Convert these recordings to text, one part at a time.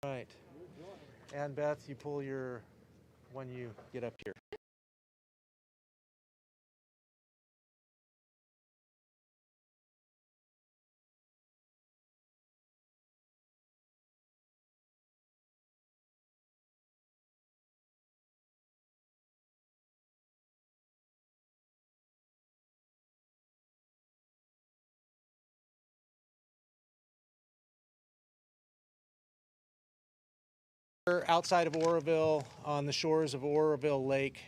Right. And Beth, you pull your when you get up here. Outside of Oroville, on the shores of Oroville Lake.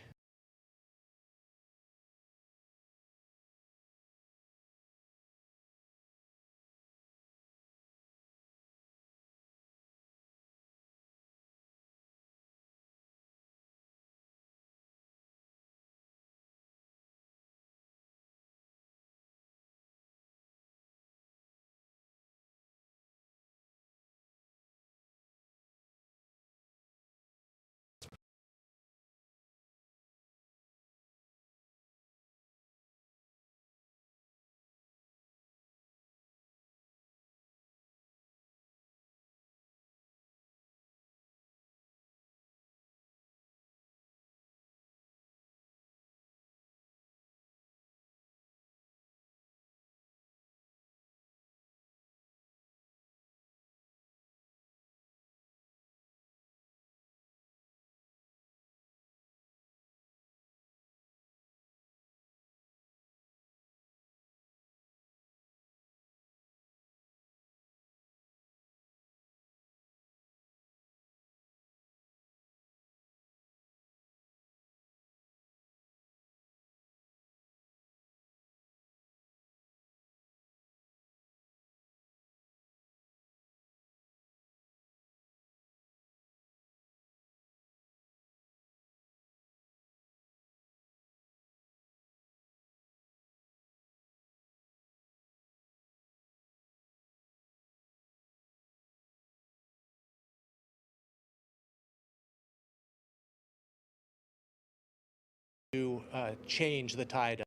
To change the tide.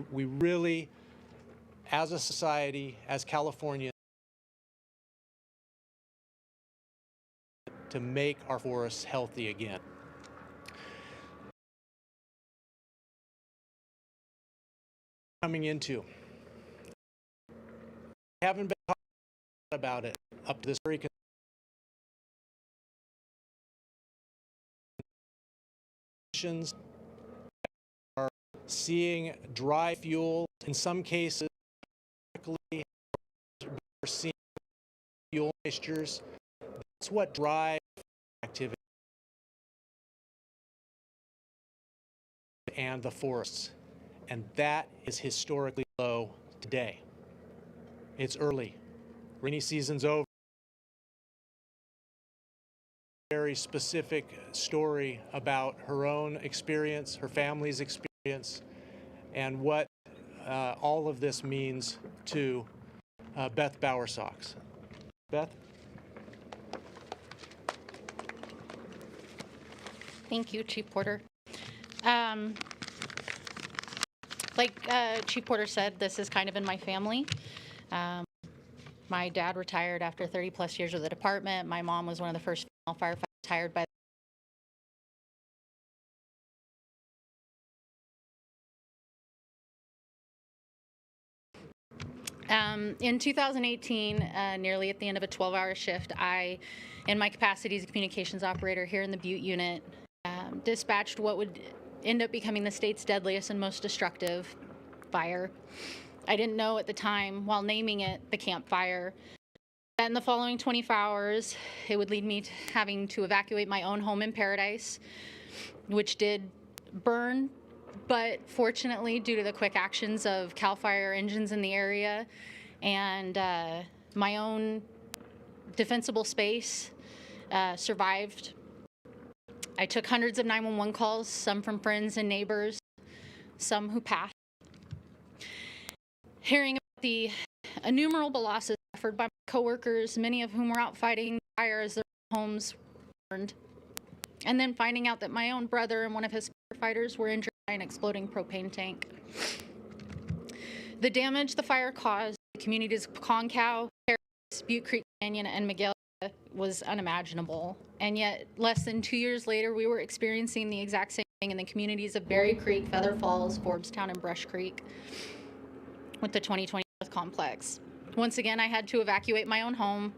We really, as a society, as California, to make our forests healthy again. Coming into, I haven't been talking about it up to this very conditions. Are seeing dry fuel in some cases. We're seeing fuel moistures. That's what drives activity and the forests, and that is historically low today. It's early. Rainy season's over. Very specific story about her own experience, her family's experience, and what all of this means to Beth Bowersox. Beth? Thank you, Chief Porter. Like Chief Porter said, this is kind of in my family. My dad retired after 30 plus years with the department. My mom was one of the first female firefighters hired by in 2018, nearly at the end of a 12-hour shift, I, in my capacity as a communications operator here in the Butte unit, dispatched what would end up becoming the state's deadliest and most destructive fire. I didn't know at the time, while naming it the Camp Fire, that in the following 24 hours, it would lead me to having to evacuate my own home in Paradise, which did burn, but fortunately, due to the quick actions of CAL FIRE engines in the area and my own defensible space, survived. I took hundreds of 911 calls, some from friends and neighbors, some who passed. Hearing about the innumerable losses suffered by my coworkers, many of whom were out fighting fire as their homes burned, and then finding out that my own brother and one of his firefighters were injured by an exploding propane tank. The damage the fire caused to the communities of Concow, Paradise, Butte Creek Canyon, and Magalia was unimaginable. And yet, less than 2 years later, we were experiencing the exact same thing in the communities of Berry Creek, Feather Falls, Forbstown, and Brush Creek with the 2020 Earth Complex. Once again, I had to evacuate my own home,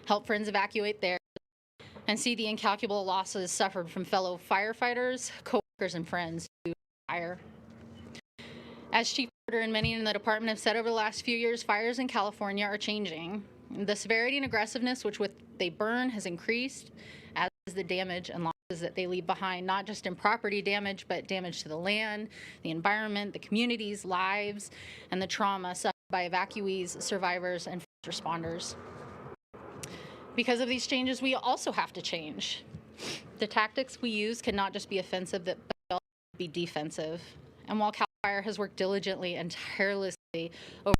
help friends evacuate theirs, and see the incalculable losses suffered from fellow firefighters, coworkers, and friends to fire. As Chief Porter and many in the department have said over the last few years, fires in California are changing. The severity and aggressiveness which they burn has increased, as is the damage and losses that they leave behind, not just in property damage, but damage to the land, the environment, the communities, lives, and the trauma suffered by evacuees, survivors, and first responders. Because of these changes, we also have to change. The tactics we use cannot just be offensive, but also be defensive. And while CAL FIRE has worked diligently and tirelessly over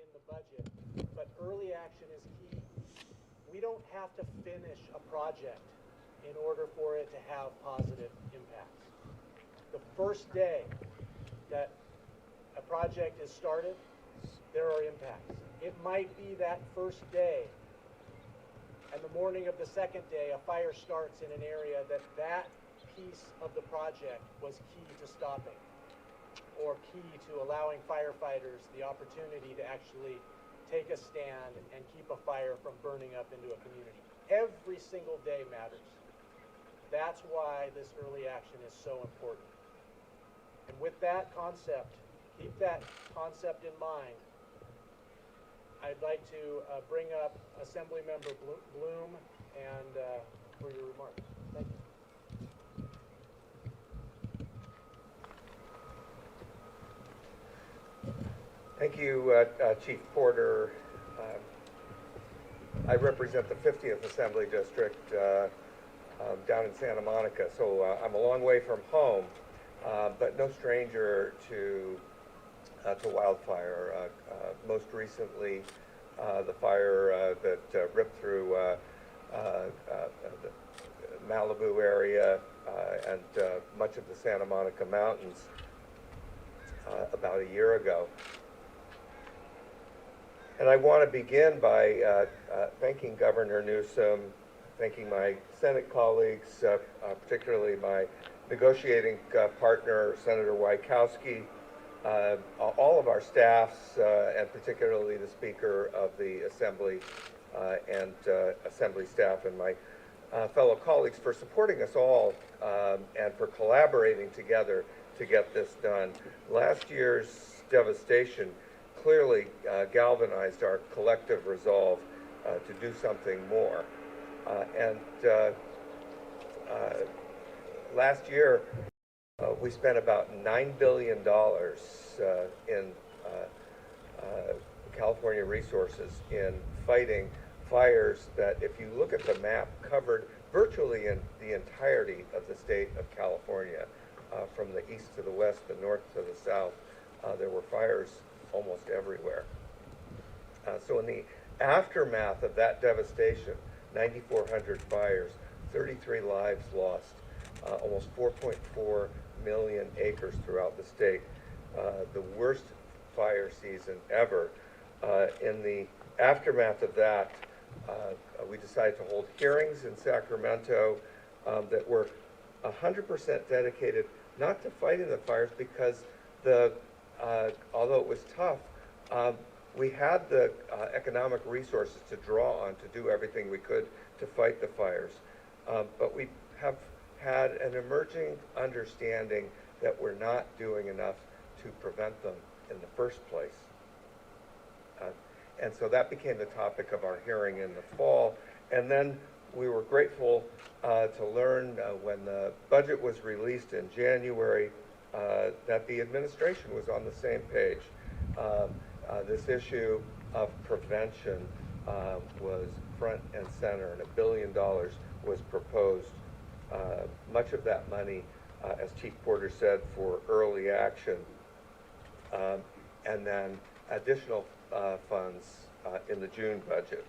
in the budget, but early action is key. We don't have to finish a project in order for it to have positive impacts. The first day that a project is started, there are impacts. It might be that first day and the morning of the second day a fire starts in an area that piece of the project was key to stopping, or key to allowing firefighters the opportunity to actually take a stand and keep a fire from burning up into a community. Every single day matters. That's why this early action is so important. And with that concept, keep that concept in mind, I'd like to bring up Assemblymember Bloom and for your remarks. Thank you. Thank you, Chief Porter. I represent the 50th Assembly District down in Santa Monica, so I'm a long way from home, but no stranger to wildfire. Most recently, the fire that ripped through the Malibu area and much of the Santa Monica Mountains about a year ago. And I want to begin by thanking Governor Newsom, thanking my Senate colleagues, particularly my negotiating partner, Senator Wajkowski, all of our staffs, and particularly the Speaker of the Assembly and Assembly staff, and my fellow colleagues for supporting us all and for collaborating together to get this done. Last year's devastation clearly galvanized our collective resolve to do something more. Last year, we spent about $9 billion in California resources in fighting fires that, if you look at the map, covered virtually in the entirety of the state of California, from the east to the west, the north to the south. There were fires almost everywhere. So in the aftermath of that devastation, 9,400 fires, 33 lives lost, almost 4.4 million acres throughout the state, the worst fire season ever. In the aftermath of that, we decided to hold hearings in Sacramento that were 100% dedicated not to fighting the fires, because although it was tough, we had the economic resources to draw on to do everything we could to fight the fires. But we have had an emerging understanding that we're not doing enough to prevent them in the first place. And so that became the topic of our hearing in the fall. And then we were grateful to learn when the budget was released in January that the administration was on the same page. This issue of prevention was front and center, and $1 billion was proposed. Much of that money, as Chief Porter said, for early action, and then additional funds in the June budget.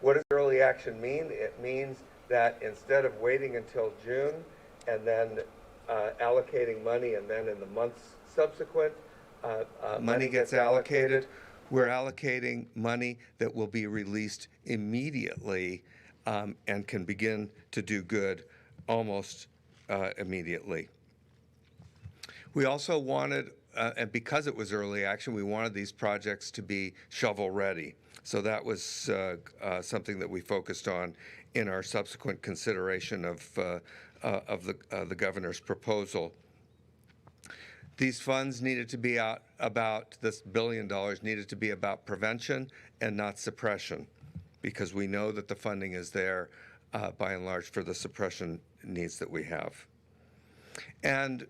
What does early action mean? It means that instead of waiting until June and then allocating money, and then in the months subsequent, money gets allocated, we're allocating money that will be released immediately and can begin to do good almost immediately. We also wanted, and because it was early action, we wanted these projects to be shovel ready. So that was something that we focused on in our subsequent consideration of the governor's proposal. These funds needed to be this $1 billion needed to be about prevention and not suppression, because we know that the funding is there by and large for the suppression needs that we have. And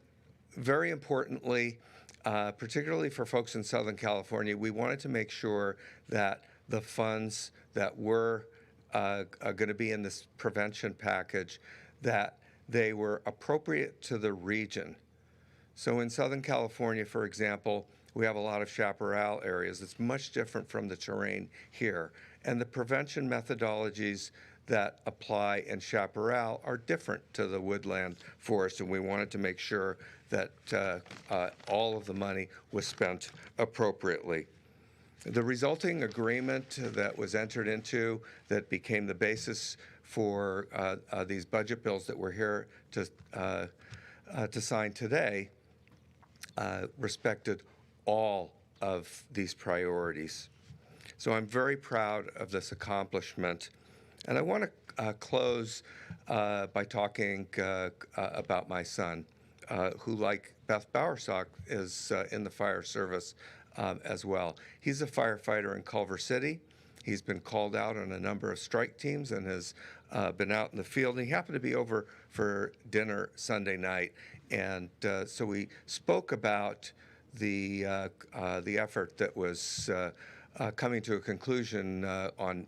very importantly, particularly for folks in Southern California, we wanted to make sure that the funds that were going to be in this prevention package, that they were appropriate to the region. So in Southern California, for example, we have a lot of chaparral areas. It's much different from the terrain here. And the prevention methodologies that apply in chaparral are different to the woodland forest, and we wanted to make sure that all of the money was spent appropriately. The resulting agreement that was entered into that became the basis for these budget bills that we're here to sign today respected all of these priorities. So I'm very proud of this accomplishment. And I want to close by talking about my son, who, like Beth Bowersock, is in the fire service as well. He's a firefighter in Culver City. He's been called out on a number of strike teams and has been out in the field. And he happened to be over for dinner Sunday night. And so we spoke about the effort that was coming to a conclusion on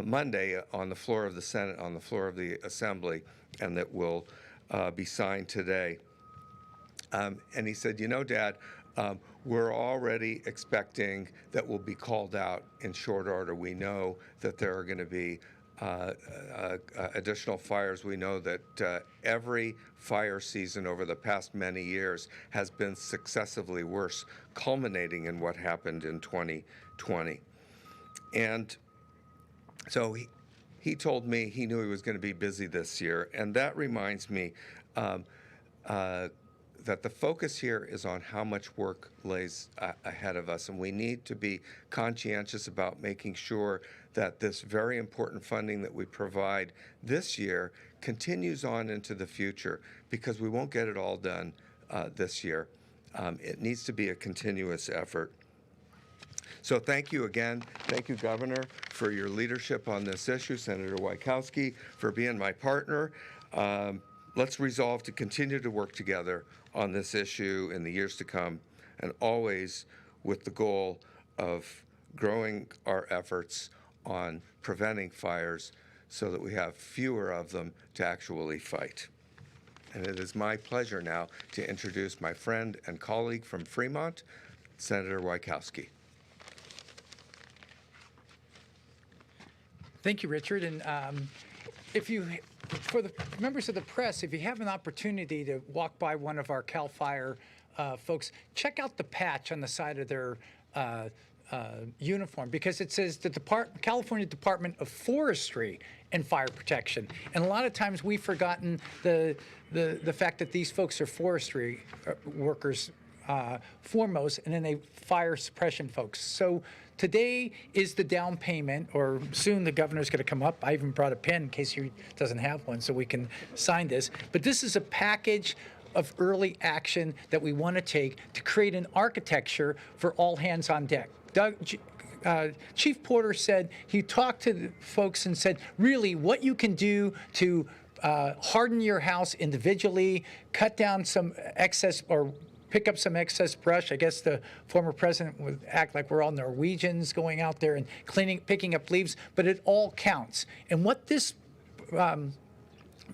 Monday on the floor of the Senate, on the floor of the Assembly, and that will be signed today. And he said, you know, Dad, we're already expecting that we'll be called out in short order. We know that there are going to be additional fires. We know that every fire season over the past many years has been successively worse, culminating in what happened in 2020. And so he told me he knew he was going to be busy this year, and that reminds me that the focus here is on how much work lays ahead of us, and we need to be conscientious about making sure that this very important funding that we provide this year continues on into the future, because we won't get it all done this year. It needs to be a continuous effort. So thank you again. Thank you, Governor, for your leadership on this issue. Senator Wojciechowski for being my partner. Let's resolve to continue to work together on this issue in the years to come, and always with the goal of growing our efforts on preventing fires so that we have fewer of them to actually fight. And it is my pleasure now to introduce my friend and colleague from Fremont, Senator Wojciechowski. Thank you, Richard. And for the members of the press, if you have an opportunity to walk by one of our CAL FIRE folks, check out the patch on the side of their uniform, because it says the California Department of Forestry and Fire Protection. And a lot of times we've forgotten the fact that these folks are forestry workers foremost, and then they fire suppression folks. So today is the down payment, or soon the governor's going to come up. I even brought a pen in case he doesn't have one so we can sign this. But this is a package of early action that we want to take to create an architecture for all hands on deck. Chief Porter said he talked to the folks and said, really, what you can do to harden your house individually, cut down some excess or pick up some excess brush. I guess the former president would act like we're all Norwegians going out there and picking up leaves, but it all counts. And what this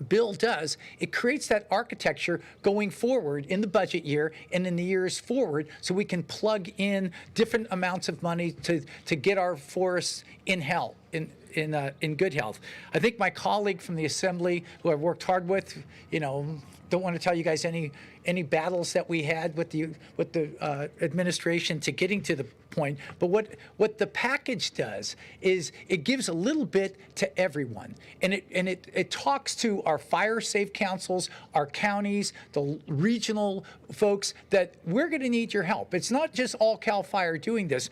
bill does, it creates that architecture going forward in the budget year and in the years forward, so we can plug in different amounts of money to get our forests in good health. I think my colleague from the Assembly, who I've worked hard with, don't want to tell you guys any battles that we had with the administration to getting to the point. But what the package does is it gives a little bit to everyone, and it talks to our fire safe councils, our counties, the regional folks, that we're going to need your help. It's not just all CAL FIRE doing this.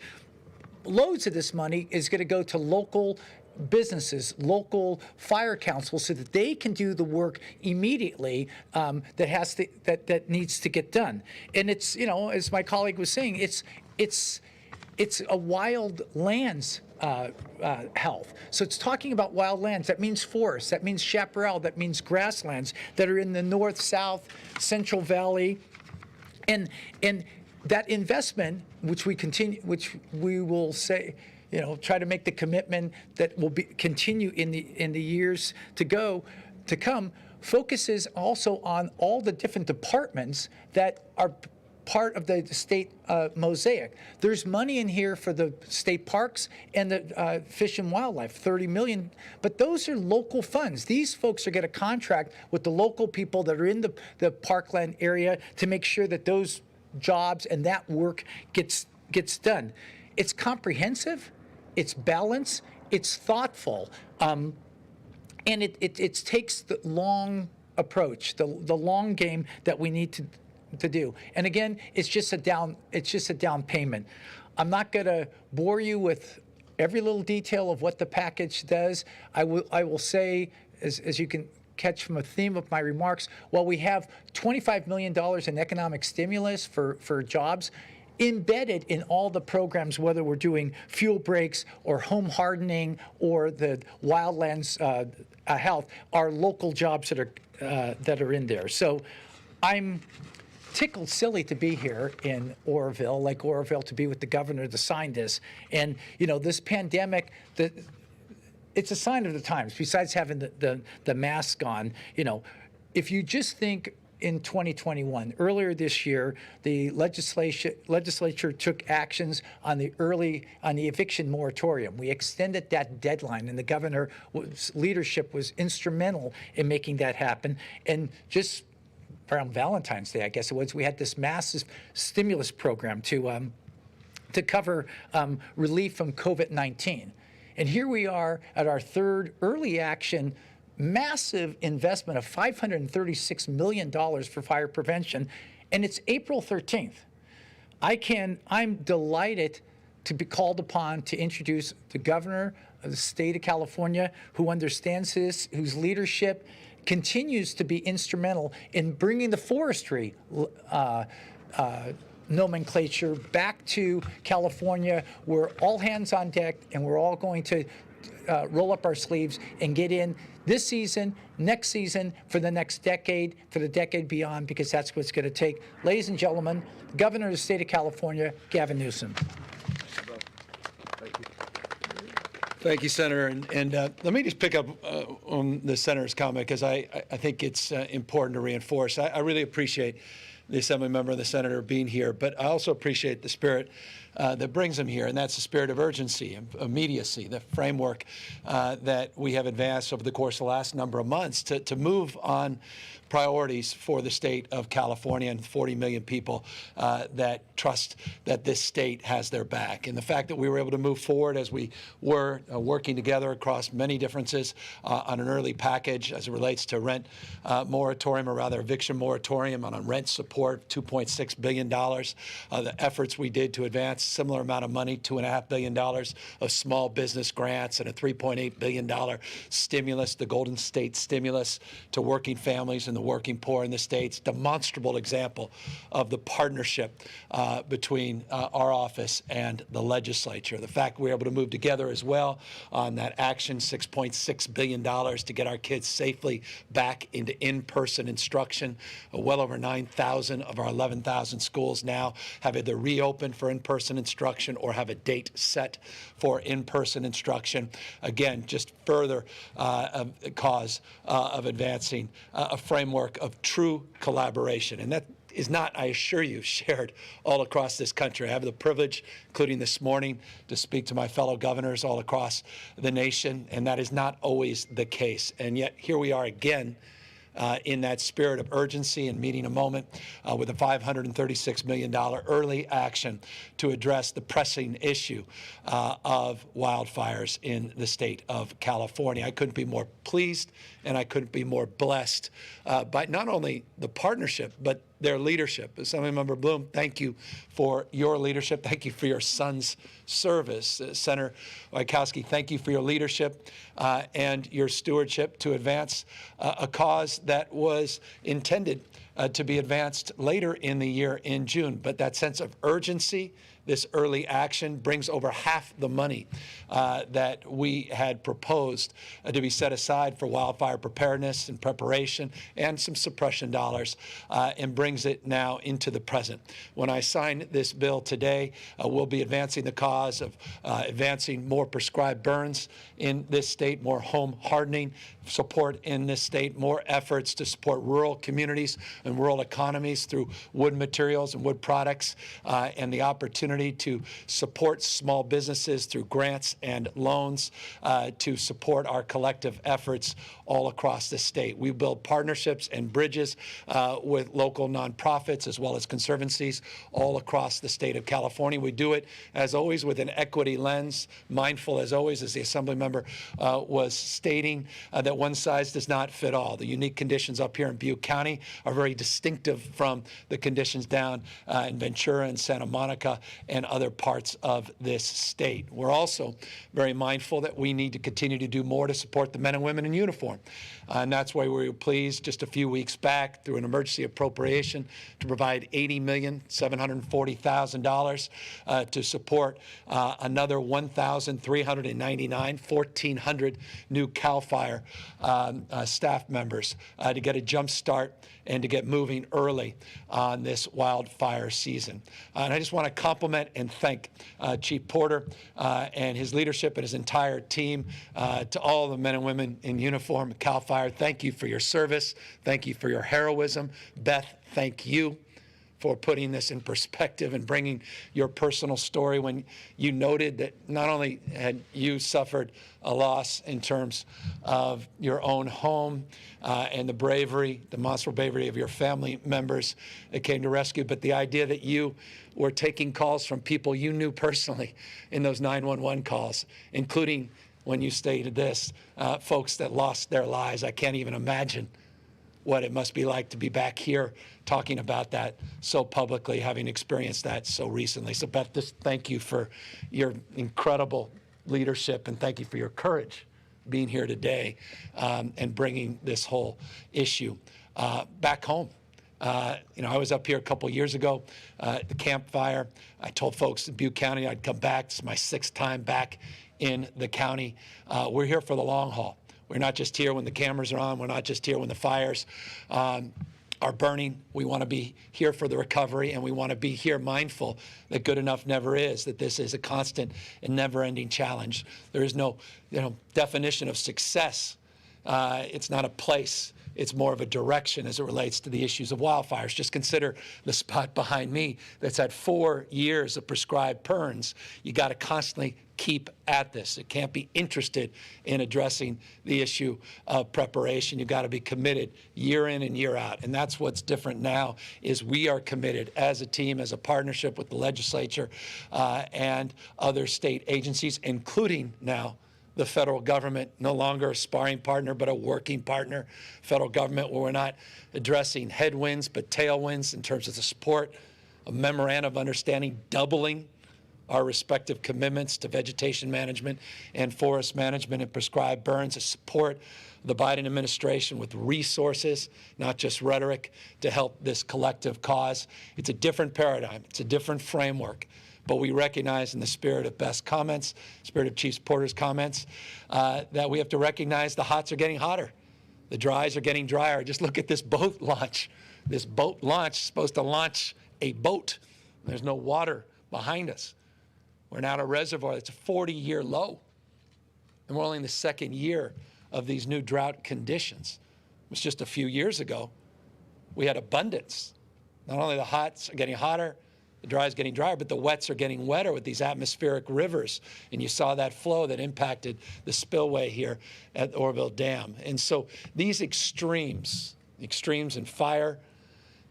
Loads of this money is going to go to local businesses, local fire councils, so that they can do the work immediately that needs to get done. And it's, as my colleague was saying, it's a wild lands health. So it's talking about wild lands. That means forests. That means chaparral. That means grasslands that are in the north, south, central valley, and that investment, which we will say, try to make the commitment that will continue in the years to come, focuses also on all the different departments that are part of the state mosaic. There's money in here for the state parks and the fish and wildlife, $30 million, but those are local funds. These folks are going to contract with the local people that are in the parkland area to make sure that those jobs and that work gets done. It's comprehensive, it's balanced, it's thoughtful, and it takes the long approach, the long game that we need to do. And again, it's just a down payment. I'm not going to bore you with every little detail of what the package does. I will say, as you can catch from a theme of my remarks, while we have $25 million in economic stimulus for jobs embedded in all the programs, whether we're doing fuel breaks or home hardening or the wildlands health, are local jobs that are in there. So I'm tickled silly to be here in Oroville, Lake Oroville, to be with the governor to sign this. And this pandemic, it's a sign of the times. Besides having the mask on, if you just think in 2021, earlier this year, the legislature took actions on the eviction moratorium. We extended that deadline, and the governor's leadership was instrumental in making that happen. And just around Valentine's Day, I guess it was, we had this massive stimulus program to cover relief from COVID-19. And here we are at our third early action, massive investment of $536 million for fire prevention, and it's April 13th. I'm delighted to be called upon to introduce the governor of the state of California, who understands this, whose leadership continues to be instrumental in bringing the forestry nomenclature back to California. We're all hands on deck, and we're all going to roll up our sleeves and get in this season, next season, for the next decade, for the decade beyond, because that's what it's going to take. Ladies and gentlemen, the governor of the state of California, Gavin Newsom. Thank Thank you, Senator. And let me just pick up on the Senator's comment, because I think it's important to reinforce. I really appreciate the Assembly member and the Senator being here, but I also appreciate the spirit that brings him here, and that's the spirit of urgency, immediacy, the framework that we have advanced over the course of the last number of months to move on priorities for the state of California and 40 million people that trust that this state has their back. And the fact that we were able to move forward as we were working together across many differences on an early package as it relates to rent moratorium, or rather eviction moratorium, on rent support, $2.6 billion. The efforts we did to advance similar amount of money, $2.5 billion of small business grants, and a $3.8 billion stimulus, the Golden State stimulus to working families and the working poor in the states. Demonstrable example of the partnership between our office and the legislature. The fact we were able to move together as well on that action, $6.6 billion to get our kids safely back into in-person instruction. Well over 9,000 of our 11,000 schools now have either reopened for in-person instruction or have a date set for in-person instruction. Again, just further a cause of advancing a framework of true collaboration. And that is not, I assure you, shared all across this country. I have the privilege, including this morning, to speak to my fellow governors all across the nation, and that is not always the case. And yet here we are again in that spirit of urgency and meeting a moment with a $536 million early action to address the pressing issue of wildfires in the state of California. I couldn't be more pleased and I couldn't be more blessed by not only the partnership, but their leadership. Assemblymember Bloom, thank you for your leadership. Thank you for your son's service. Senator Wojciechowski, thank you for your leadership and your stewardship to advance a cause that was intended to be advanced later in the year in June. But that sense of urgency, this early action, brings over half the money that we had proposed to be set aside for wildfire preparedness and preparation and some suppression dollars, and brings it now into the present. When I sign this bill today, we'll be advancing the cause of advancing more prescribed burns in this state, more home hardening support in this state, more efforts to support rural communities and rural economies through wood materials and wood products, and the opportunity to support small businesses through grants and loans to support our collective efforts all across the state. We build partnerships and bridges with local nonprofits as well as conservancies all across the state of California. We do it, as always, with an equity lens, mindful, as always, as the Assembly member was stating, that one size does not fit all. The unique conditions up here in Butte County are very distinctive from the conditions down in Ventura and Santa Monica and other parts of this state. We're also very mindful that we need to continue to do more to support the men and women in uniform. And that's why we were pleased just a few weeks back through an emergency appropriation to provide $80,740,000 to support another 1,399, 1,400 new CAL FIRE staff members to get a jump start and to get moving early on this wildfire season. And I just want to compliment and thank Chief Porter and his leadership and his entire team, to all the men and women in uniform at CAL FIRE. Thank you for your service. Thank you for your heroism. Beth, thank you for putting this in perspective and bringing your personal story when you noted that not only had you suffered a loss in terms of your own home and the bravery, demonstrable bravery of your family members that came to rescue, but the idea that you were taking calls from people you knew personally in those 911 calls, including when you stated this, folks that lost their lives. I can't even imagine what it must be like to be back here talking about that so publicly, having experienced that so recently. So Beth, just thank you for your incredible leadership, and thank you for your courage being here today and bringing this whole issue back home. I was up here a couple years ago at the campfire. I told folks in Butte County I'd come back. It's my 6th time back in the county. We're here for the long haul. We're not just here when the cameras are on. We're not just here when the fires are burning. We want to be here for the recovery, and we want to be here mindful that good enough never is, that this is a constant and never-ending challenge. There is no definition of success. It's not a place. It's more of a direction as it relates to the issues of wildfires. Just consider the spot behind me that's at 4 years of prescribed burns. You got to constantly keep at this. It can't be interested in addressing the issue of preparation. You've got to be committed year in and year out. And that's what's different now is we are committed as a team, as a partnership with the legislature and other state agencies, including now the federal government, no longer a sparring partner, but a working partner. Federal government where we're not addressing headwinds, but tailwinds in terms of the support, a memorandum of understanding doubling our respective commitments to vegetation management and forest management and prescribed burns, to support the Biden administration with resources, not just rhetoric, to help this collective cause. It's a different paradigm. It's a different framework. But we recognize in the spirit of Beth's comments, spirit of Chief Porter's comments, that we have to recognize the hots are getting hotter. The dries are getting drier. Just look at this boat launch. This boat launch is supposed to launch a boat. There's no water behind us. We're now at a reservoir that's a 40-year low. And we're only in the second year of these new drought conditions. It was just a few years ago. We had abundance. Not only the hots are getting hotter, the dry is getting drier, but the wets are getting wetter with these atmospheric rivers. And you saw that flow that impacted the spillway here at Oroville Dam. And so these extremes in fire,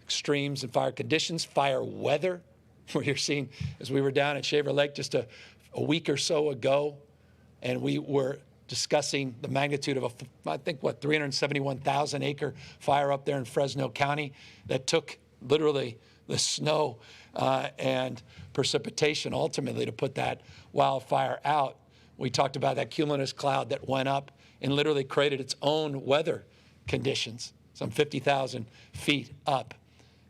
extremes in fire conditions, fire weather, where you're seeing, as we were down at Shaver Lake just a week or so ago, and we were discussing the magnitude of I think, 371,000 acre fire up there in Fresno County that took literally the snow and precipitation ultimately to put that wildfire out. We talked about that cumulus cloud that went up and literally created its own weather conditions, some 50,000 feet up.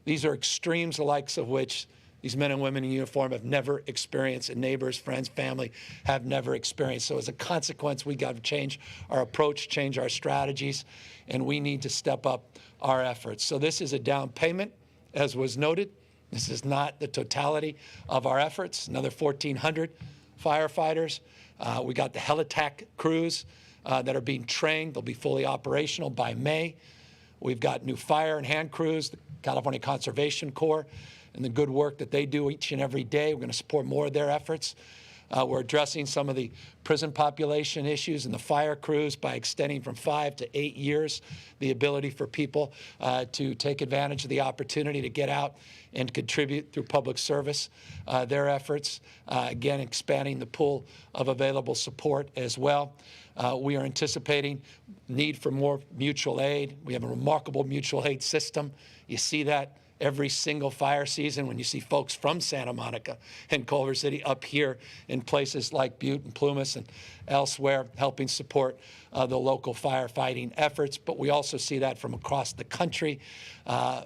These are extremes the likes of which these men and women in uniform have never experienced, and neighbors, friends, family have never experienced. So as a consequence, we got to change our approach, change our strategies, and we need to step up our efforts. So this is a down payment, as was noted. This is not the totality of our efforts. Another 1,400 firefighters. We got the heli-tac crews that are being trained. They'll be fully operational by May. We've got new fire and hand crews, the California Conservation Corps, and the good work that they do each and every day. We're going to support more of their efforts. We're addressing some of the prison population issues and the fire crews by extending from 5 to 8 years the ability for people to take advantage of the opportunity to get out and contribute through public service, their efforts. Again, expanding the pool of available support as well. We are anticipating need for more mutual aid. We have a remarkable mutual aid system. You see that every single fire season when you see folks from Santa Monica and Culver City up here in places like Butte and Plumas and elsewhere helping support the local firefighting efforts. But we also see that from across the country,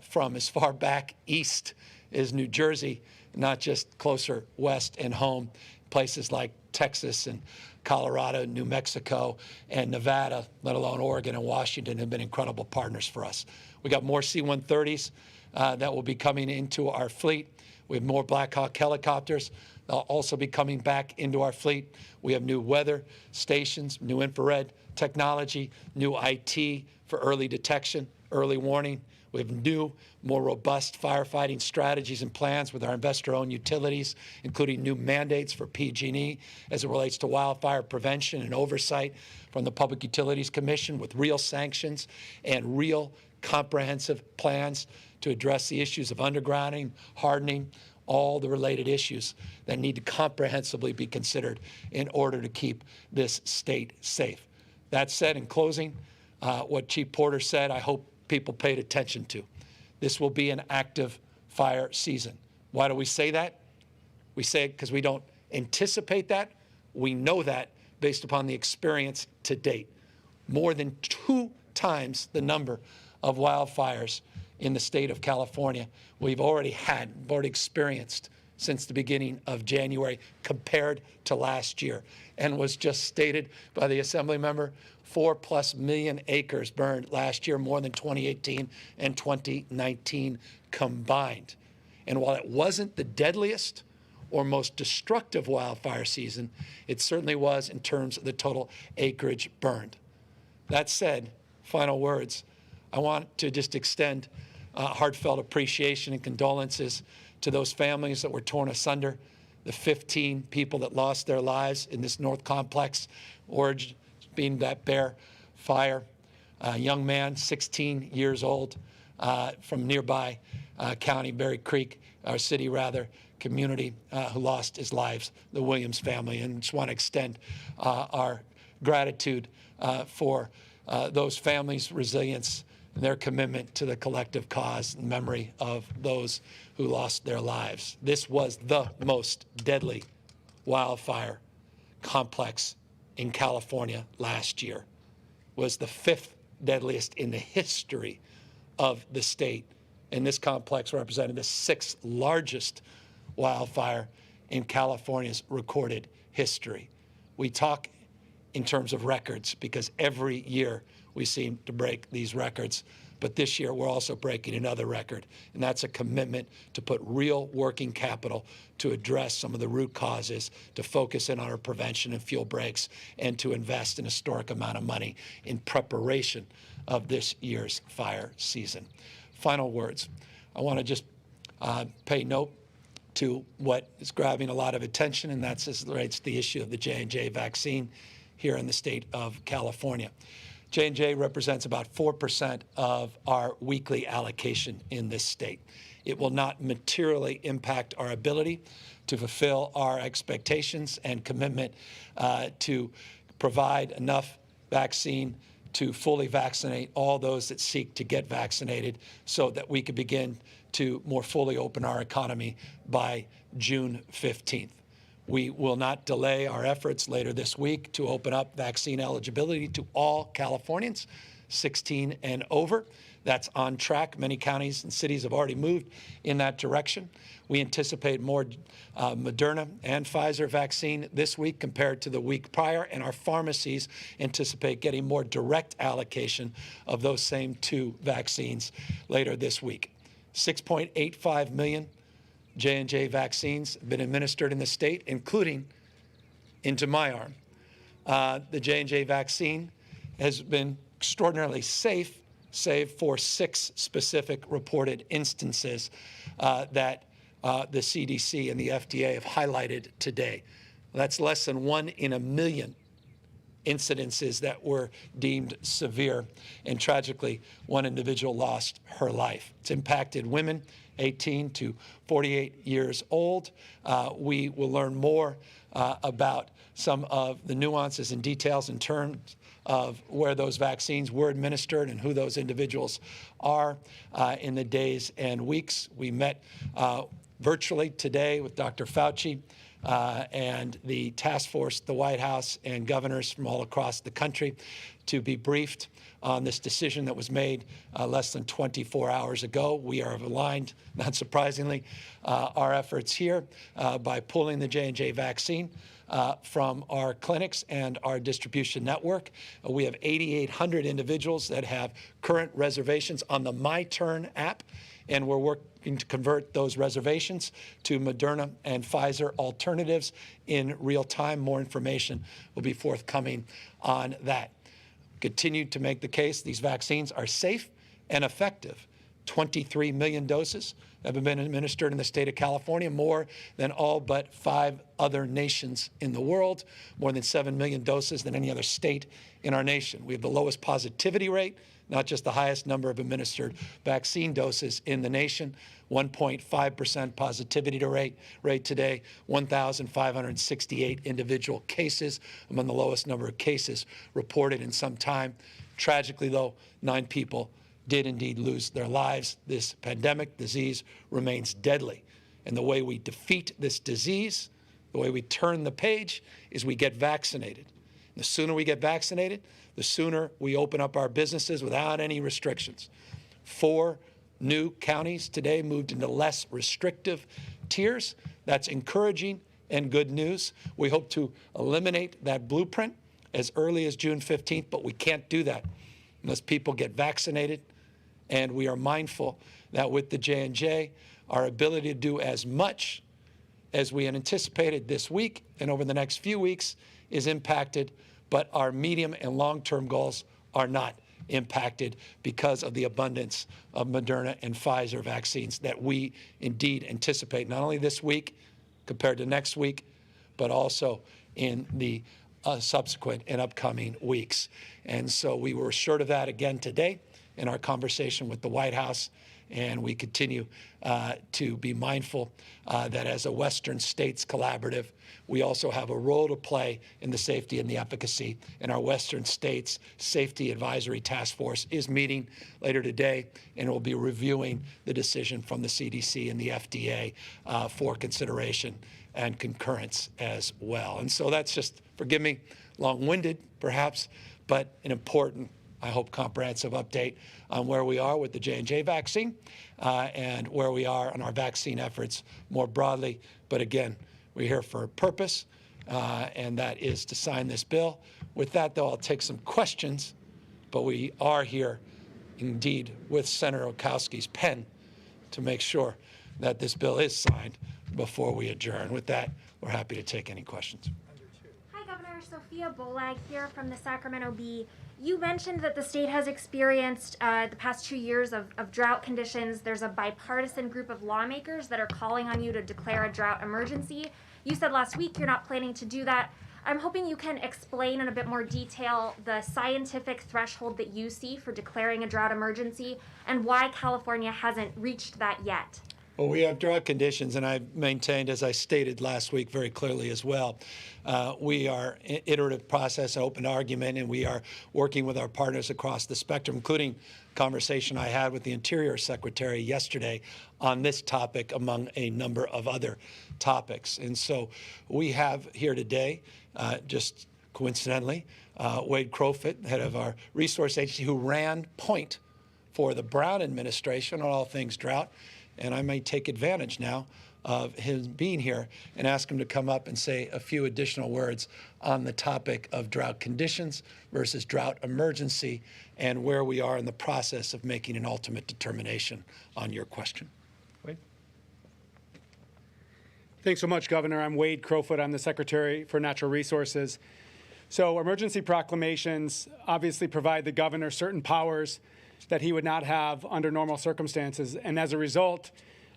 from as far back east as New Jersey, not just closer west and home, places like Texas and Colorado, New Mexico, and Nevada, let alone Oregon and Washington, have been incredible partners for us. We got more C-130s that will be coming into our fleet. We have more Black Hawk helicopters. They'll also be coming back into our fleet. We have new weather stations, new infrared technology, new IT for early detection, early warning. We have new, more robust firefighting strategies and plans with our investor-owned utilities, including new mandates for PG&E as it relates to wildfire prevention and oversight from the Public Utilities Commission, with real sanctions and real comprehensive plans to address the issues of undergrounding, hardening, all the related issues that need to comprehensively be considered in order to keep this state safe. That said, in closing, what Chief Porter said, I hope people paid attention to. This will be an active fire season. Why do we say that? We say it because we don't anticipate that. We know that based upon the experience to date. More than 2 times the number of wildfires in the state of California we've already experienced since the beginning of January compared to last year. And was just stated by the Assembly member, 4+ million acres burned last year, more than 2018 and 2019 combined. And while it wasn't the deadliest or most destructive wildfire season, it certainly was in terms of the total acreage burned. That said, final words, I want to just extend heartfelt appreciation and condolences to those families that were torn asunder, the 15 people that lost their lives in this North Complex, origin being that Bear Fire. A young man, 16 years old, from nearby county, Berry Creek, our city rather, community, who lost his lives, the Williams family. And just want to extend our gratitude for those families' resilience and their commitment to the collective cause in memory of those who lost their lives. This was the most deadly wildfire complex in California last year. Was the 5th deadliest in the history of the state. And this complex represented the 6th largest wildfire in California's recorded history. We talk in terms of records because every year we seem to break these records. But this year, we're also breaking another record, and that's a commitment to put real working capital to address some of the root causes, to focus in on our prevention and fuel breaks, and to invest an historic amount of money in preparation of this year's fire season. Final words. I want to just pay note to what is grabbing a lot of attention, and that's as relates to the issue of the J&J vaccine here in the state of California. J&J represents about 4% of our weekly allocation in this state. It will not materially impact our ability to fulfill our expectations and commitment to provide enough vaccine to fully vaccinate all those that seek to get vaccinated so that we could begin to more fully open our economy by June 15th. We will not delay our efforts later this week to open up vaccine eligibility to all Californians 16 and over. That's on track. Many counties and cities have already moved in that direction. We anticipate more Moderna and Pfizer vaccine this week compared to the week prior, and our pharmacies anticipate getting more direct allocation of those same 2 vaccines later this week. 6.85 million J&J vaccines have been administered in the state, including into my arm. The J&J vaccine has been extraordinarily safe, save for 6 specific reported instances that the CDC and the FDA have highlighted today. That's less than 1 in a million incidences that were deemed severe, and tragically, 1 individual lost her life. It's impacted women 18 to 48 years old. We will learn more about some of the nuances and details in terms of where those vaccines were administered and who those individuals are in the days and weeks. We met virtually today with Dr. Fauci and the task force, the White House, and governors from all across the country to be briefed on this decision that was made less than 24 hours ago. We are aligned, not surprisingly, our efforts here by pulling the J&J vaccine from our clinics and our distribution network. We have 8,800 individuals that have current reservations on the My Turn app, and we're working to convert those reservations to Moderna and Pfizer alternatives in real time. More information will be forthcoming on that. Continue to make the case these vaccines are safe and effective. 23 million doses have been administered in the state of California, more than all but 5 other nations in the world, more than 7 million doses than any other state in our nation. We have the lowest positivity rate, not just the highest number of administered vaccine doses in the nation, 1.5% positivity rate today, 1,568 individual cases, among the lowest number of cases reported in some time. Tragically, though, 9 people did indeed lose their lives. This pandemic disease remains deadly. And the way we defeat this disease, the way we turn the page, is we get vaccinated. The sooner we get vaccinated, the sooner we open up our businesses without any restrictions. 4 new counties today moved into less restrictive tiers. That's encouraging and good news. We hope to eliminate that blueprint as early as June 15th, but we can't do that unless people get vaccinated. And we are mindful that with the J&J, our ability to do as much as we had anticipated this week and over the next few weeks is impacted, but our medium and long-term goals are not impacted because of the abundance of Moderna and Pfizer vaccines that we indeed anticipate, not only this week compared to next week, but also in the subsequent and upcoming weeks. And so we were assured of that again today in our conversation with the White House, and we continue to be mindful that as a Western states collaborative, we also have a role to play in the safety and the efficacy. And our Western States Safety Advisory Task Force is meeting later today, and will be reviewing the decision from the CDC and the FDA for consideration and concurrence as well. And so that's just, forgive me, long-winded perhaps, but an important, I hope, comprehensive update on where we are with the J&J vaccine and where we are on our vaccine efforts more broadly. But again, we're here for a purpose, and that is to sign this bill. With that, though, I'll take some questions, but we are here indeed with Senator Okowski's pen to make sure that this bill is signed before we adjourn. With that, we're happy to take any questions. Hi, Governor. Sophia Bolag here from the Sacramento Bee. You mentioned that the state has experienced the past 2 years of drought conditions. There's a bipartisan group of lawmakers that are calling on you to declare a drought emergency. You said last week you're not planning to do that. I'm hoping you can explain in a bit more detail the scientific threshold that you see for declaring a drought emergency and why California hasn't reached that yet. Well, we have drought conditions, and I've maintained, as I stated last week very clearly as well, we are an iterative process, open argument, and we are working with our partners across the spectrum, including conversation I had with the Interior Secretary yesterday on this topic, among a number of other topics. And so we have here today, just coincidentally, Wade Crowfoot, head of our resource agency, who ran point for the Brown administration on all things drought. And I may take advantage now of his being here and ask him to come up and say a few additional words on the topic of drought conditions versus drought emergency and where we are in the process of making an ultimate determination on your question. Wade? Thanks so much, Governor. I'm Wade Crowfoot. I'm the Secretary for Natural Resources. So emergency proclamations obviously provide the governor certain powers that he would not have under normal circumstances. And as a result,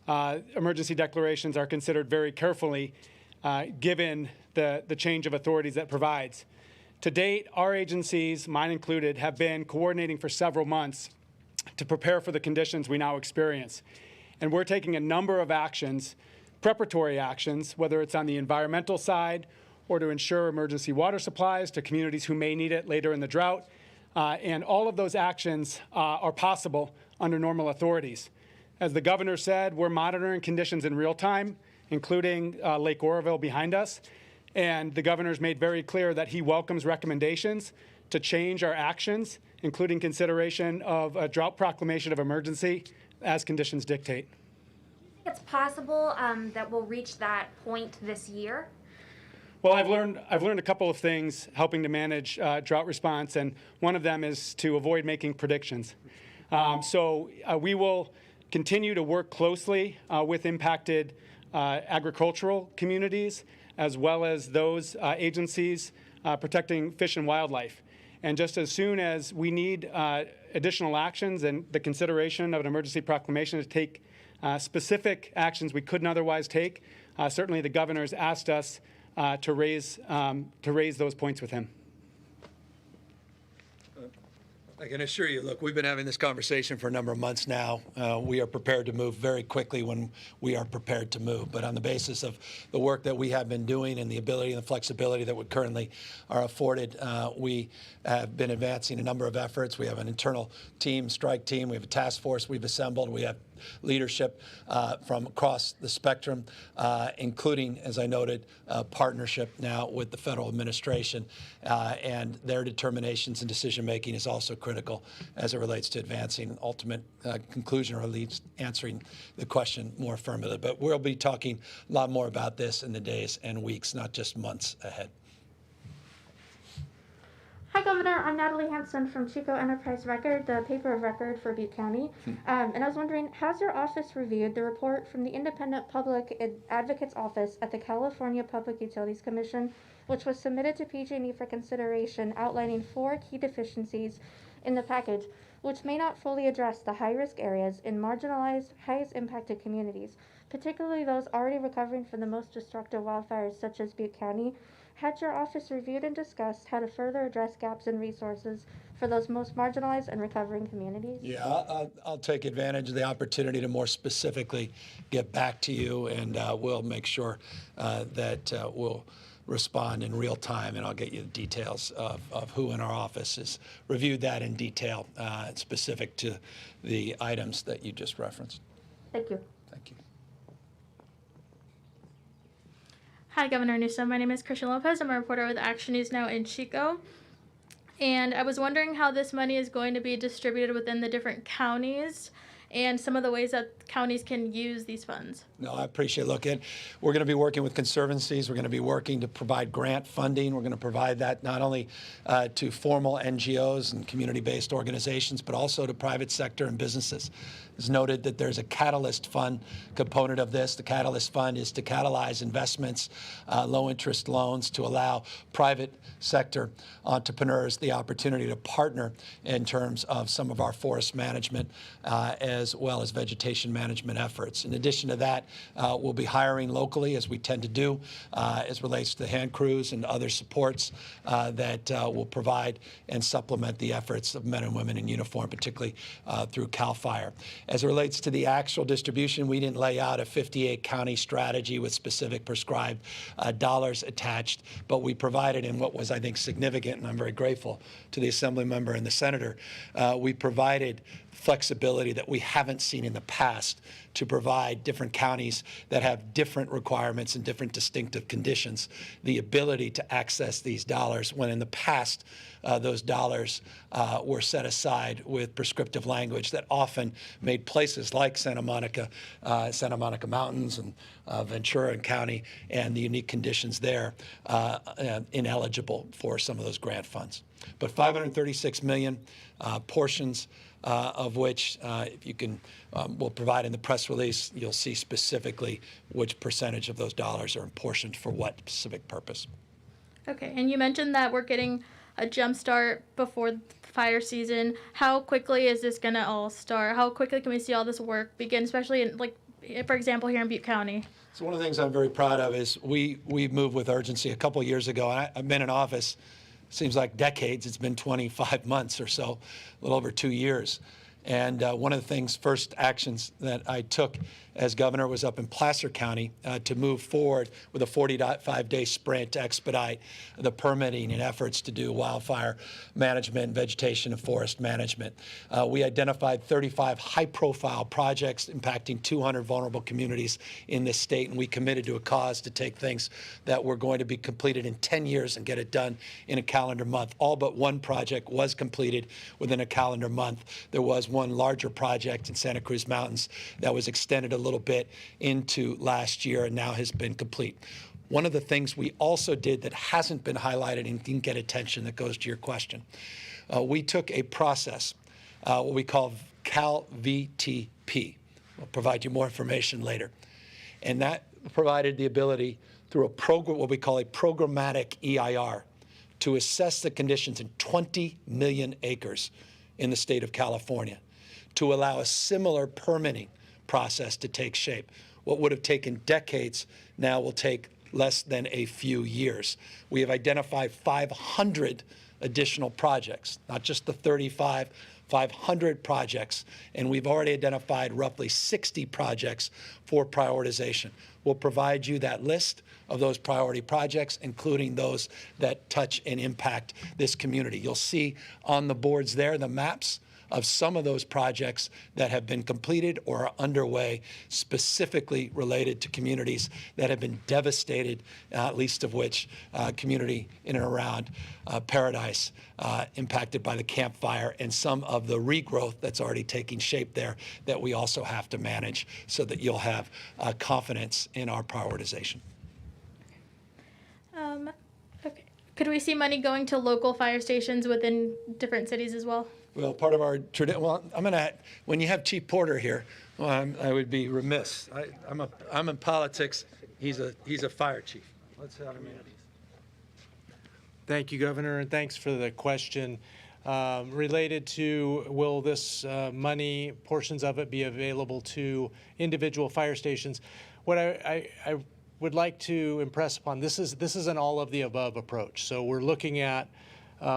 emergency declarations are considered very carefully given the change of authorities that provides. To date, our agencies, mine included, have been coordinating for several months to prepare for the conditions we now experience. And we're taking a number of actions, preparatory actions, whether it's on the environmental side or to ensure emergency water supplies to communities who may need it later in the drought. And all of those actions are possible under normal authorities. As the governor said, we're monitoring conditions in real time, including Lake Oroville behind us. And the governor's made very clear that he welcomes recommendations to change our actions, including consideration of a drought proclamation of emergency as conditions dictate. Do you think it's possible that we'll reach that point this year? Well, I've learned a couple of things helping to manage drought response, and one of them is to avoid making predictions. So we will continue to work closely with impacted agricultural communities, as well as those agencies protecting fish and wildlife. And just as soon as we need additional actions and the consideration of an emergency proclamation to take specific actions we couldn't otherwise take, certainly the governor's asked us to raise those points with him. I can assure you, look, we've been having this conversation for a number of months now. We are prepared to move very quickly when we are prepared to move. But on the basis of the work that we have been doing and the ability and the flexibility that we currently are afforded, we have been advancing a number of efforts. We have an internal team, strike team. We have a task force we've assembled. We have leadership from across the spectrum, including, as I noted, partnership now with the federal administration, and their determinations and decision-making is also critical as it relates to advancing an ultimate conclusion, or at least answering the question more affirmatively. But we'll be talking a lot more about this in the days and weeks, not just months ahead. Hi, Governor. I'm Natalie Hanson from Chico Enterprise Record, the paper of record for Butte County. And I was wondering, has your office reviewed the report from the Independent Public Advocate's Office at the California Public Utilities Commission, which was submitted to PG&E for consideration, outlining 4 key deficiencies in the package, which may not fully address the high-risk areas in marginalized, highest impacted communities, particularly those already recovering from the most destructive wildfires such as Butte County? Had your office reviewed and discussed how to further address gaps in resources for those most marginalized and recovering communities? Yeah, I'll take advantage of the opportunity to more specifically get back to you, and we'll make sure that we'll respond in real time, and I'll get you the details of who in our office has reviewed that in detail, specific to the items that you just referenced. Thank you. Thank you. Hi, Governor Newsom. My name is Christian Lopez. I'm a reporter with Action News Now in Chico. And I was wondering how this money is going to be distributed within the different counties and some of the ways that counties can use these funds. No, I appreciate looking. We're going to be working with conservancies. We're going to be working to provide grant funding. We're going to provide that not only to formal NGOs and community-based organizations, but also to private sector and businesses. It's noted that there's a Catalyst Fund component of this. The Catalyst Fund is to catalyze investments, low-interest loans, to allow private sector entrepreneurs the opportunity to partner in terms of some of our forest management as well as vegetation management efforts. In addition to that, we'll be hiring locally, as we tend to do, as relates to the hand crews and other supports that will provide and supplement the efforts of men and women in uniform, particularly through CAL FIRE. As it relates to the actual distribution, we didn't lay out a 58-county strategy with specific prescribed dollars attached, but we provided in what was, I think, significant, and I'm very grateful to the Assembly member and the Senator, we provided flexibility that we haven't seen in the past to provide different counties that have different requirements and different distinctive conditions the ability to access these dollars, when in the past those dollars were set aside with prescriptive language that often made places like Santa Monica Mountains and Ventura County and the unique conditions there ineligible for some of those grant funds. But $536 million portions of which, if you can, we'll provide in the press release, you'll see specifically which percentage of those dollars are apportioned for what specific purpose. Okay, and you mentioned that we're getting a jump start before the fire season. How quickly is this going to all start? How quickly can we see all this work begin, especially in, like, for example, here in Butte County? So one of the things I'm very proud of is we moved with urgency a couple of years ago, and I've been in office, seems like decades. It's been 25 months or so, a little over 2 years. And one of the things, first actions that I took as governor was up in Placer County to move forward with a 45-day sprint to expedite the permitting and efforts to do wildfire management, vegetation, and forest management. We identified 35 high-profile projects impacting 200 vulnerable communities in this state, and we committed to a cause to take things that were going to be completed in 10 years and get it done in a calendar month. All but one project was completed within a calendar month. There was one larger project in Santa Cruz Mountains that was extended a little bit into last year and now has been complete. One of the things we also did that hasn't been highlighted and didn't get attention, that goes to your question, we took a process, what we call CalVTP. I'll provide you more information later. And that provided the ability through a program, what we call a programmatic EIR, to assess the conditions in 20 million acres in the state of California, to allow a similar permitting process to take shape. What would have taken decades now will take less than a few years. We have identified 500 additional projects, not just the 35, 500 projects, and we've already identified roughly 60 projects for prioritization. We'll provide you that list of those priority projects, including those that touch and impact this community. You'll see on the boards there the maps of some of those projects that have been completed or are underway, specifically related to communities that have been devastated, least of which community in and around Paradise, impacted by the Camp Fire, and some of the regrowth that's already taking shape there that we also have to manage so that you'll have confidence in our prioritization. Okay. Could we see money going to local fire stations within different cities as well? Well, part of our tradition. Well, when you have Chief Porter here, well, I would be remiss. I'm in politics. He's a fire chief. Let's have him in. Thank you, Governor, and thanks for the question. Related to will this money, portions of it, be available to individual fire stations? What I would like to impress upon, this is an all of the above approach. So we're looking at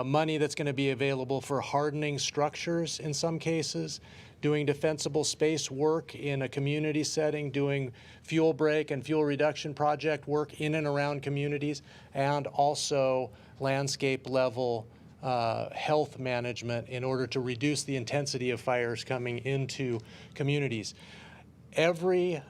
money that's going to be available for hardening structures in some cases, doing defensible space work in a community setting, doing fuel break and fuel reduction project work in and around communities, and also landscape level health management in order to reduce the intensity of fires coming into communities. Every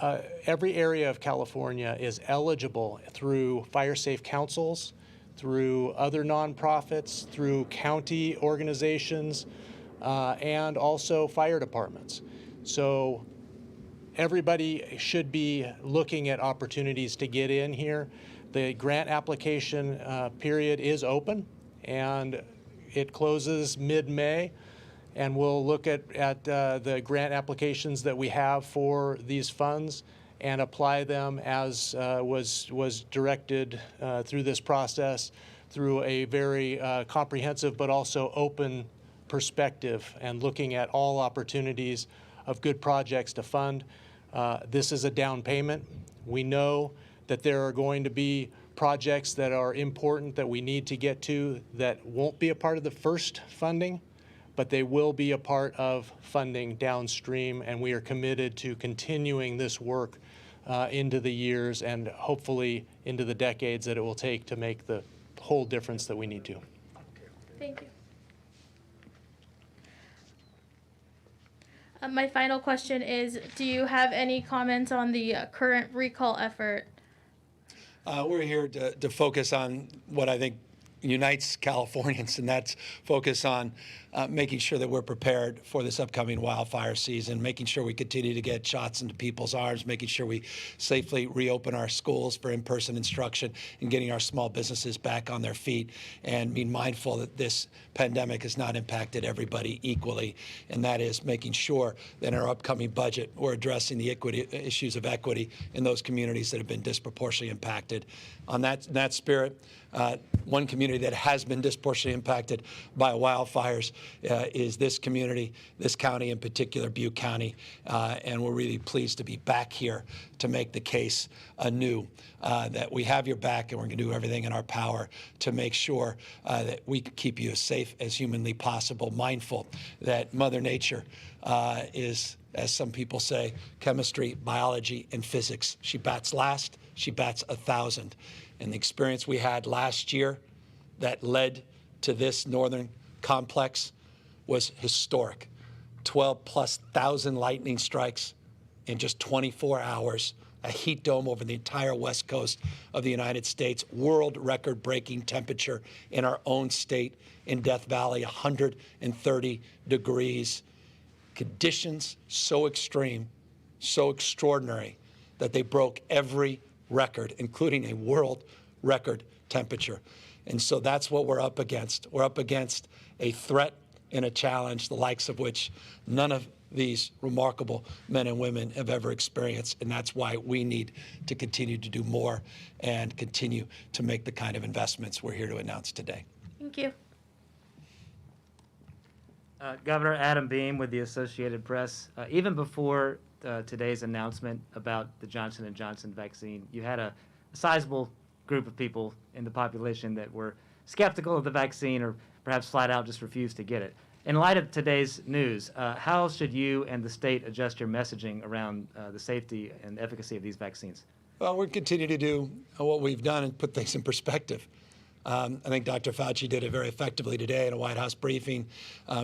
area of California is eligible through fire safe councils, through other nonprofits, through county organizations, and also fire departments. So everybody should be looking at opportunities to get in here. The grant application period is open, and it closes mid-May. And we'll look at the grant applications that we have for these funds and apply them as was directed through this process, through a very comprehensive but also open perspective, and looking at all opportunities of good projects to fund. This is a down payment. We know that there are going to be projects that are important that we need to get to that won't be a part of the first funding, but they will be a part of funding downstream, and we are committed to continuing this work into the years and hopefully into the decades that it will take to make the whole difference that we need to. Thank you. My final question is, do you have any comments on the current recall effort? We're here to focus on what I think unites Californians, and that's focus on making sure that we're prepared for this upcoming wildfire season, making sure we continue to get shots into people's arms, making sure we safely reopen our schools for in-person instruction, and getting our small businesses back on their feet, and being mindful that this pandemic has not impacted everybody equally, and that is making sure that in our upcoming budget we're addressing the issues of equity in those communities that have been disproportionately impacted. On that spirit, one community that has been disproportionately impacted by wildfires is this community, this county in particular, Butte County, and we're really pleased to be back here to make the case anew that we have your back, and we're going to do everything in our power to make sure that we keep you as safe as humanly possible, mindful that Mother Nature is, as some people say, chemistry, biology, and physics. She bats last, she bats 1,000. And the experience we had last year that led to this northern complex was historic. 12,000+ lightning strikes in just 24 hours, a heat dome over the entire west coast of the United States, world record-breaking temperature in our own state in Death Valley, 130 degrees. Conditions so extreme, so extraordinary, that they broke every record, including a world record temperature. And so that's what we're up against. We're up against a threat and a challenge, the likes of which none of these remarkable men and women have ever experienced. And that's why we need to continue to do more and continue to make the kind of investments we're here to announce today. Thank you. Governor Adam Beam with the Associated Press. Even before today's announcement about the Johnson & Johnson vaccine, you had a sizable group of people in the population that were skeptical of the vaccine or perhaps flat out just refused to get it. In light of today's news, how should you and the state adjust your messaging around the safety and efficacy of these vaccines? Well, we'll continue to do what we've done and put things in perspective. I think Dr. Fauci did it very effectively today in a White House briefing,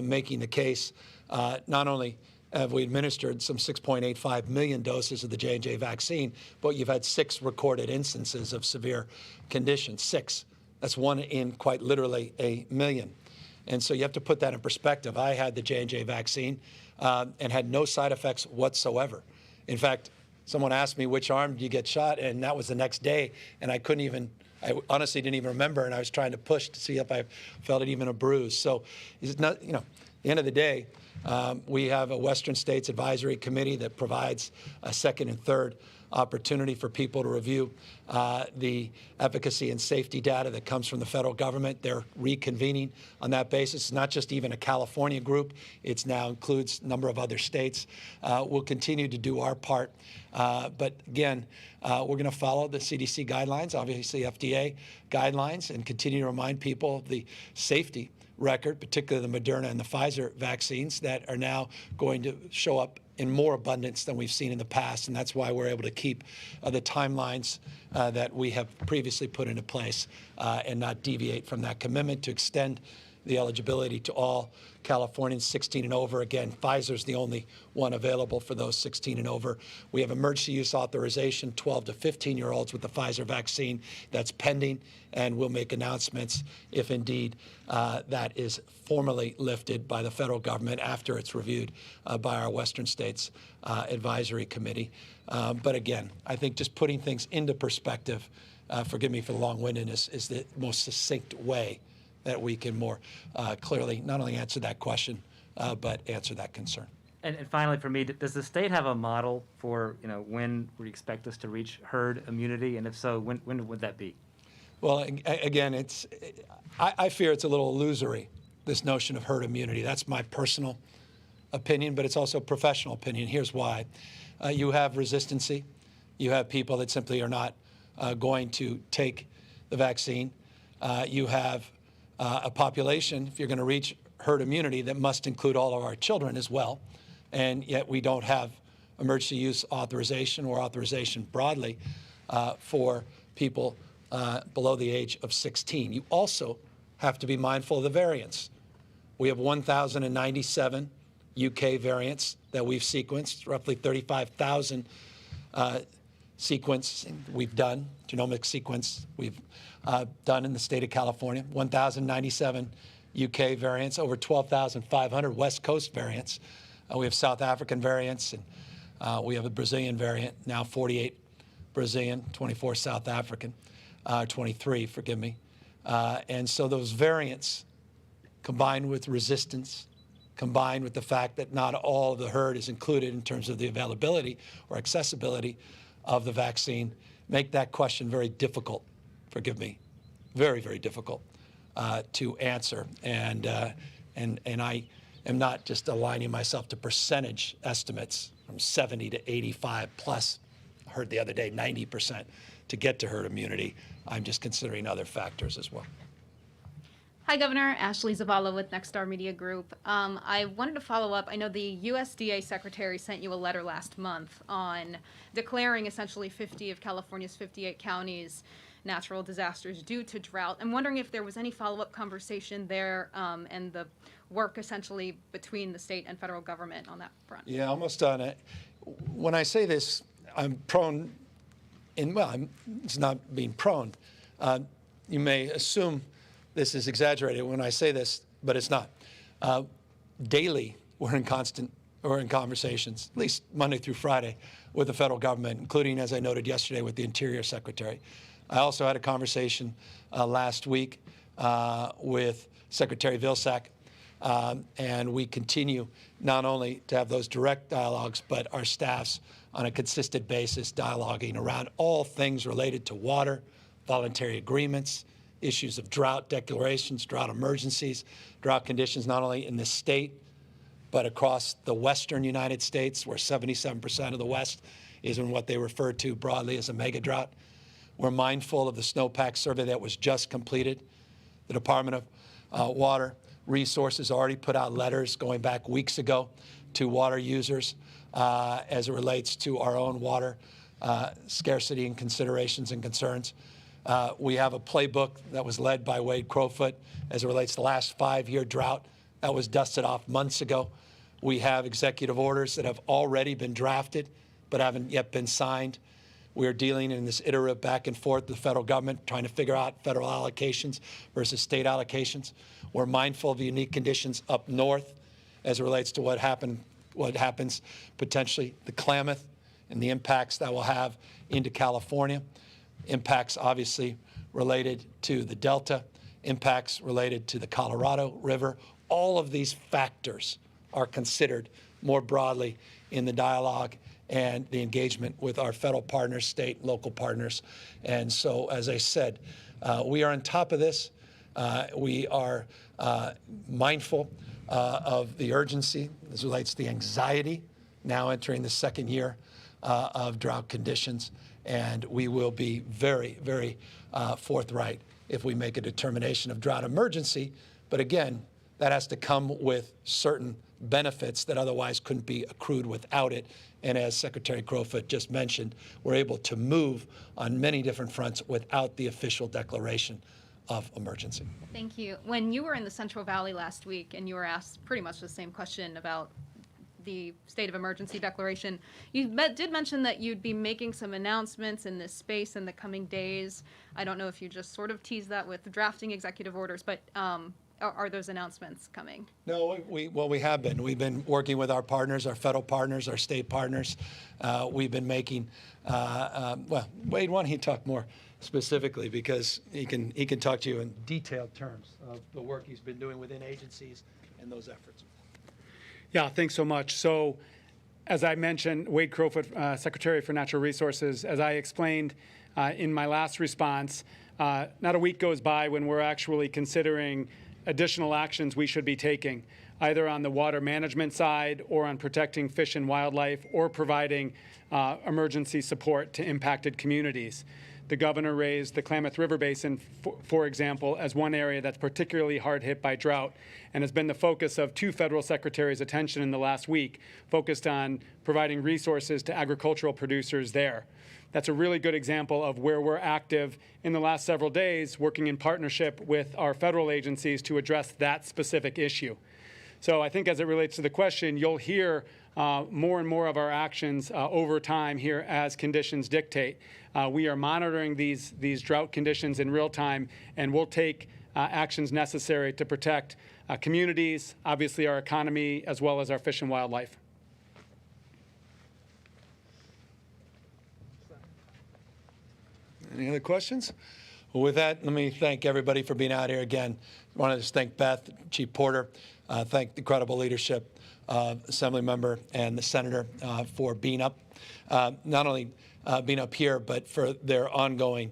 making the case not only have we administered some 6.85 million doses of the J&J vaccine, but you've had 6 recorded instances of severe conditions. 6. That's 1 in quite literally a million. And so you have to put that in perspective. I had the J&J vaccine and had no side effects whatsoever. In fact, someone asked me, which arm did you get shot? And that was the next day. And I honestly didn't even remember. And I was trying to push to see if I felt it even a bruise. So it's not, at the end of the day, we have a Western States Advisory Committee that provides a second and third opportunity for people to review the efficacy and safety data that comes from the federal government. They're reconvening on that basis. It's not just even a California group. It now includes a number of other states. We'll continue to do our part. But again, we're going to follow the CDC guidelines, obviously FDA guidelines, and continue to remind people of the safety record, particularly the Moderna and the Pfizer vaccines that are now going to show up in more abundance than we've seen in the past. And that's why we're able to keep the timelines that we have previously put into place and not deviate from that commitment to extend the eligibility to all Californians 16 and over. Again, Pfizer's the only one available for those 16 and over. We have emergency use authorization, 12 to 15-year-olds with the Pfizer vaccine. That's pending, and we'll make announcements if indeed that is formally lifted by the federal government after it's reviewed by our Western States Advisory Committee. But again, I think just putting things into perspective, forgive me for the long-windedness, is the most succinct way that we can more clearly not only answer that question, but answer that concern. And finally, for me, does the state have a model for when we expect us to reach herd immunity, and if so, when would that be? Well, again, I fear it's a little illusory, this notion of herd immunity. That's my personal opinion, but it's also professional opinion. Here's why: you have resistancy, you have people that simply are not going to take the vaccine. You have a population, if you're going to reach herd immunity, that must include all of our children as well. And yet we don't have emergency use authorization or authorization broadly for people below the age of 16. You also have to be mindful of the variants. We have 1,097 UK variants that we've sequenced, roughly 35,000 sequence we've done, genomic sequence we've done in the state of California, 1,097 UK variants, over 12,500 West Coast variants. We have South African variants, and we have a Brazilian variant, now 48 Brazilian, 24 South African, 23, forgive me. And so those variants, combined with resistance, combined with the fact that not all of the herd is included in terms of the availability or accessibility of the vaccine, make that question very difficult, forgive me, very, very difficult to answer. And I am not just aligning myself to percentage estimates from 70 to 85 plus, I heard the other day 90% to get to herd immunity. I'm just considering other factors as well. Hi, Governor. Ashley Zavala with Nexstar Media Group. I wanted to follow up. I know the USDA Secretary sent you a letter last month on declaring essentially 50 of California's 58 counties natural disasters due to drought. I'm wondering if there was any follow-up conversation there and the work essentially between the state and federal government on that front. Yeah, almost done it. When I say this, I'm prone, it's not being prone. You may assume this is exaggerated when I say this, but it's not. Daily, we're in conversations, at least Monday through Friday, with the federal government, including, as I noted yesterday, with the Interior Secretary. I also had a conversation last week with Secretary Vilsack, and we continue not only to have those direct dialogues, but our staffs on a consistent basis dialoguing around all things related to water, voluntary agreements, issues of drought declarations, drought emergencies, drought conditions not only in the state, but across the western United States, where 77% of the West is in what they refer to broadly as a mega drought. We're mindful of the snowpack survey that was just completed. The Department of Water Resources already put out letters going back weeks ago to water users as it relates to our own water scarcity and considerations and concerns. We have a playbook that was led by Wade Crowfoot as it relates to the last 5-year drought that was dusted off months ago. We have executive orders that have already been drafted but haven't yet been signed. We are dealing in this iterative back and forth with the federal government, trying to figure out federal allocations versus state allocations. We're mindful of the unique conditions up north as it relates to what happens potentially the Klamath and the impacts that will have into California. Impacts obviously related to the Delta, impacts related to the Colorado River. All of these factors are considered more broadly in the dialogue and the engagement with our federal partners, state, local partners. And so, as I said, we are on top of this. We are mindful of the urgency as it relates to the anxiety now entering the second year of drought conditions. And we will be very, very forthright if we make a determination of drought emergency. But again, that has to come with certain benefits that otherwise couldn't be accrued without it. And as Secretary Crowfoot just mentioned, we're able to move on many different fronts without the official declaration of emergency. Thank you. When you were in the Central Valley last week and you were asked pretty much the same question about the state of emergency declaration, you did mention that you'd be making some announcements in this space in the coming days. I don't know if you just sort of teased that with drafting executive orders, but are those announcements coming? No, we have been. We've been working with our partners, our federal partners, our state partners. We've been making, well, Wade, why don't you talk more specifically, because he can talk to you in detailed terms of the work he's been doing within agencies and those efforts. Yeah, thanks so much. So, as I mentioned, Wade Crowfoot, Secretary for Natural Resources, as I explained in my last response, not a week goes by when we're actually considering additional actions we should be taking, either on the water management side or on protecting fish and wildlife or providing emergency support to impacted communities. The governor raised the Klamath River Basin, for example, as one area that's particularly hard hit by drought and has been the focus of 2 federal secretaries' attention in the last week, focused on providing resources to agricultural producers there. That's a really good example of where we're active in the last several days, working in partnership with our federal agencies to address that specific issue. So I think as it relates to the question, you'll hear more and more of our actions over time here as conditions dictate. We are monitoring these drought conditions in real time, and we'll take actions necessary to protect communities, obviously our economy, as well as our fish and wildlife. Any other questions? Well, with that, let me thank everybody for being out here again. I want to just thank Beth, Chief Porter, thank the incredible leadership of Assembly Member and the Senator for being up, not only being up here, but for their ongoing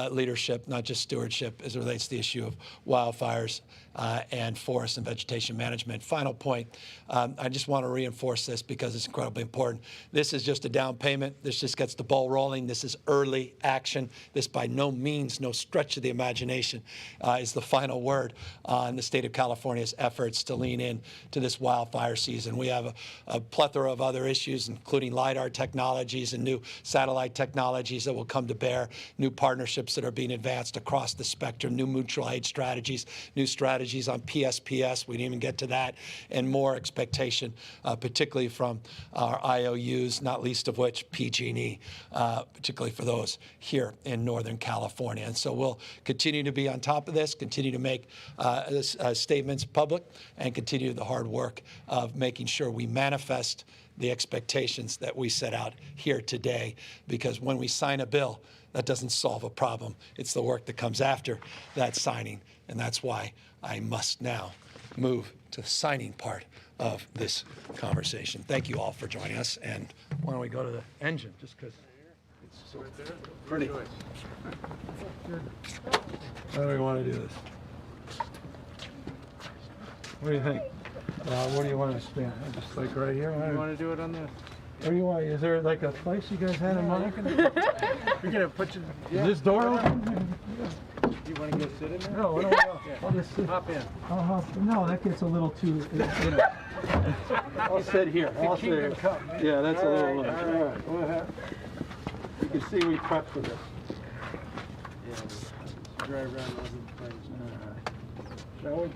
leadership, not just stewardship, as it relates to the issue of wildfires and forest and vegetation management. Final point, I just want to reinforce this because it's incredibly important. This is just a down payment. This just gets the ball rolling. This is early action. This by no means, no stretch of the imagination is the final word on the state of California's efforts to lean in to this wildfire season. We have a plethora of other issues, including LIDAR technologies and new satellite technologies that will come to bear, new partnerships that are being advanced across the spectrum, new mutual aid strategies, new strategies on PSPS, we didn't even get to that, and more expectation, particularly from our IOUs, not least of which PG&E, particularly for those here in Northern California. And so we'll continue to be on top of this, continue to make statements public, and continue the hard work of making sure we manifest the expectations that we set out here today, because when we sign a bill, that doesn't solve a problem. It's the work that comes after that signing, and that's why I must now move to the signing part of this conversation. Thank you all for joining us, and why don't we go to the engine, just because it's so pretty. How do we want to do this? What do you think? What do you want to stand? Just like right here? You want to do it on the... Where you want? Is there like a place you guys had in mind? We're going to put you... Is this door open? Do you want to go sit in there? No, I don't want to. I'll just sit. Hop in. I'll hop. No, that gets a little too. I'll sit here. I'll sit here. Yeah, that's a little. All right. You can see we prepped for this. Drive around wasn't playing. Shall we?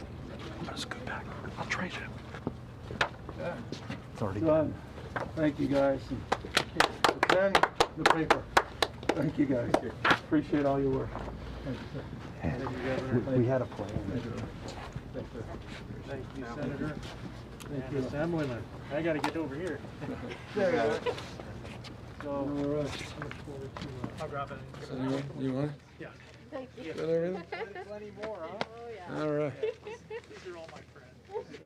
Let's go back. I'll trade you. It's already done. Thank you, guys. And the pen, the paper. Thank you, guys. Appreciate all your work. Thank you, sir. Thank you, Governor. We had a plan. Thank you, Senator. Thank you, Assemblyman. I got to get over here. There you go. So, all right. I'll grab it. You want it? Yeah. Got everything? Plenty more, huh? All right. These are all my friends.